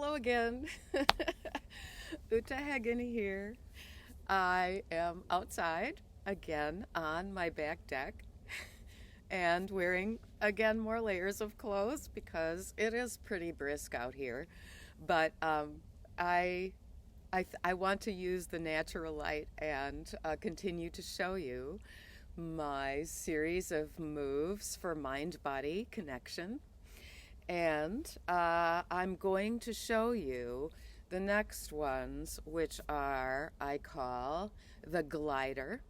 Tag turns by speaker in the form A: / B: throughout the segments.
A: Hello again. Ute Heggen here. I am outside again on my back deck and wearing again more layers of clothes because it is pretty brisk out here. But I, I want to use the natural light and continue to show you my series of moves for mind body connection. And I'm going to show you the next ones, which are, I call the glider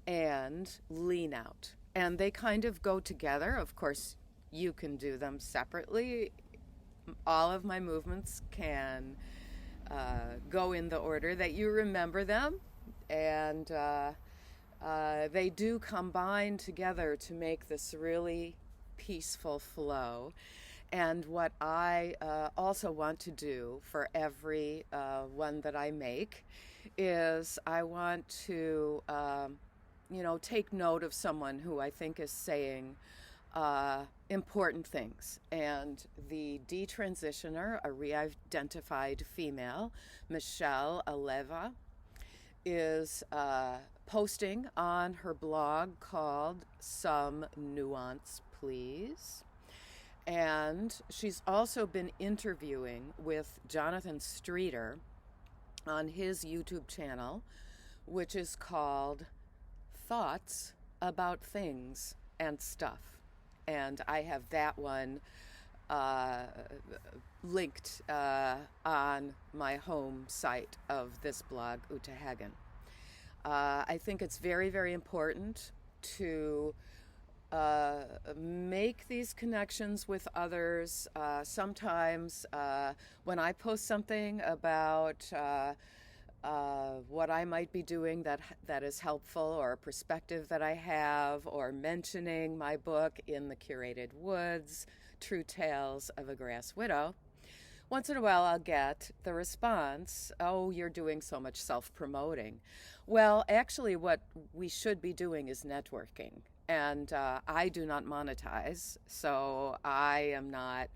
A: and lean out. And they kind of go together. Of course, you can do them separately. All of my movements can go in the order that you remember them. And they do combine together to make this really peaceful flow. And what I also want to do for every one that I make is I want to, take note of someone who I think is saying important things. And the detransitioner, a re-identified female, Michelle Aleva, is posting on her blog called Some Nuance, Please. And she's also been interviewing with Jonathan Streeter on his YouTube channel, which is called Thoughts About Things and Stuff. And I have that one linked on my home site of this blog, Ute Heggen. I think it's very, very important to make these connections with others. Sometimes when I post something about what I might be doing that is helpful, or a perspective that I have, or mentioning my book In the Curated Woods, True Tales of a Grass Widow, once in a while I'll get the response, oh, you're doing so much self-promoting. Well, actually what we should be doing is networking. And I do not monetize, so I am not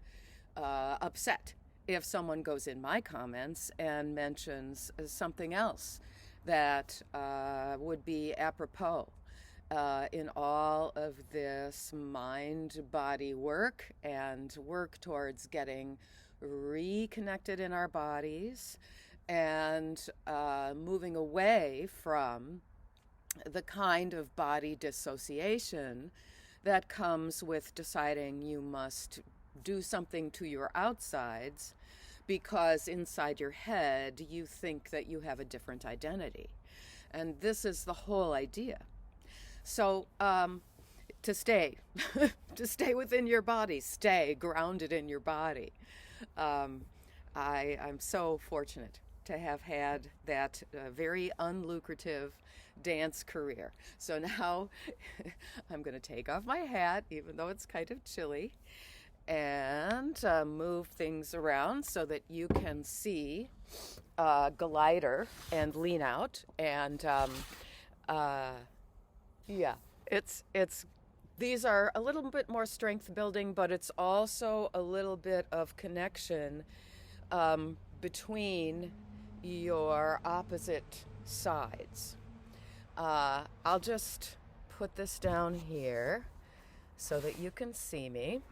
A: upset if someone goes in my comments and mentions something else that would be apropos in all of this mind-body work and work towards getting reconnected in our bodies and moving away from the kind of body dissociation that comes with deciding you must do something to your outsides because inside your head you think that you have a different identity. And this is the whole idea. So to stay, to stay within your body, stay grounded in your body. I'm so fortunate to have had that very unlucrative dance career. So now I'm going to take off my hat, even though it's kind of chilly, and move things around so that you can see glider and lean out. And yeah, it's these are a little bit more strength building, but it's also a little bit of connection between your opposite sides. I'll just put this down here so that you can see me.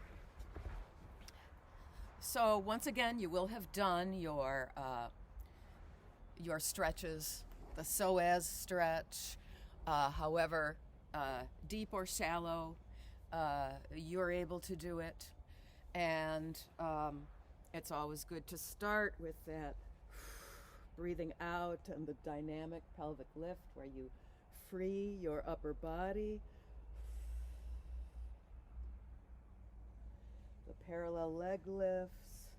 A: So once again, you will have done your stretches, the psoas stretch, however deep or shallow you're able to do it. And it's always good to start with that breathing out and the dynamic pelvic lift where you free your upper body. The parallel leg lifts.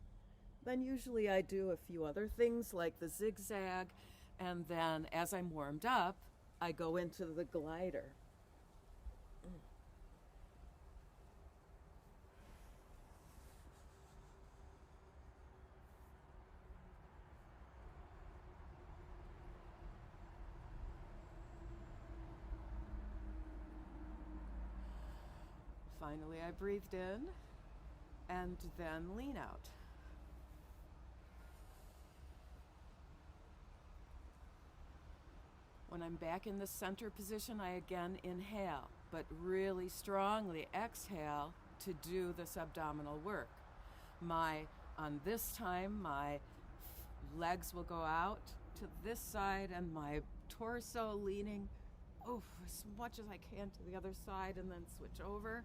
A: Then usually I do a few other things like the zigzag, and then as I'm warmed up, I go into the glider. Finally, I breathed in and then lean out. I'm back in the center position, I again inhale, but really strongly exhale to do this abdominal work. On this time, my legs will go out to this side and my torso leaning as much as I can to the other side, and then switch over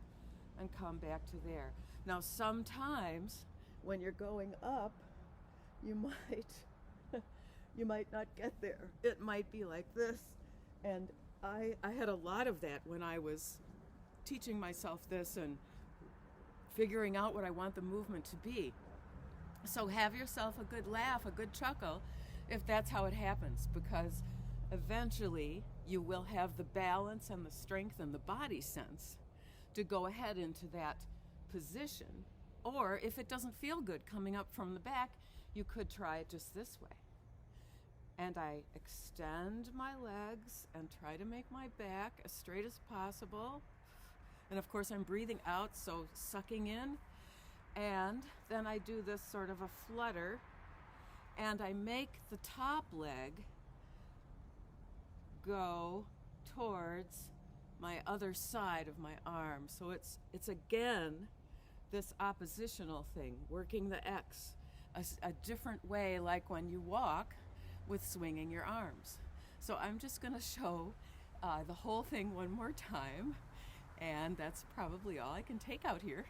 A: and come back to there. Now sometimes when you're going up, you might not get there. It might be like this. And I had a lot of that when I was teaching myself this and figuring out what I want the movement to be. So have yourself a good laugh, a good chuckle, if that's how it happens, because eventually you will have the balance and the strength and the body sense to go ahead into that position. Or if it doesn't feel good coming up from the back, you could try it just this way. And I extend my legs and try to make my back as straight as possible. And of course I'm breathing out, so sucking in. And then I do this sort of a flutter, and I make the top leg go towards my other side of my arm. So it's again this oppositional thing, working the X, a different way, like when you walk with swinging your arms. So I'm just going to show the whole thing one more time, and that's probably all I can take out here.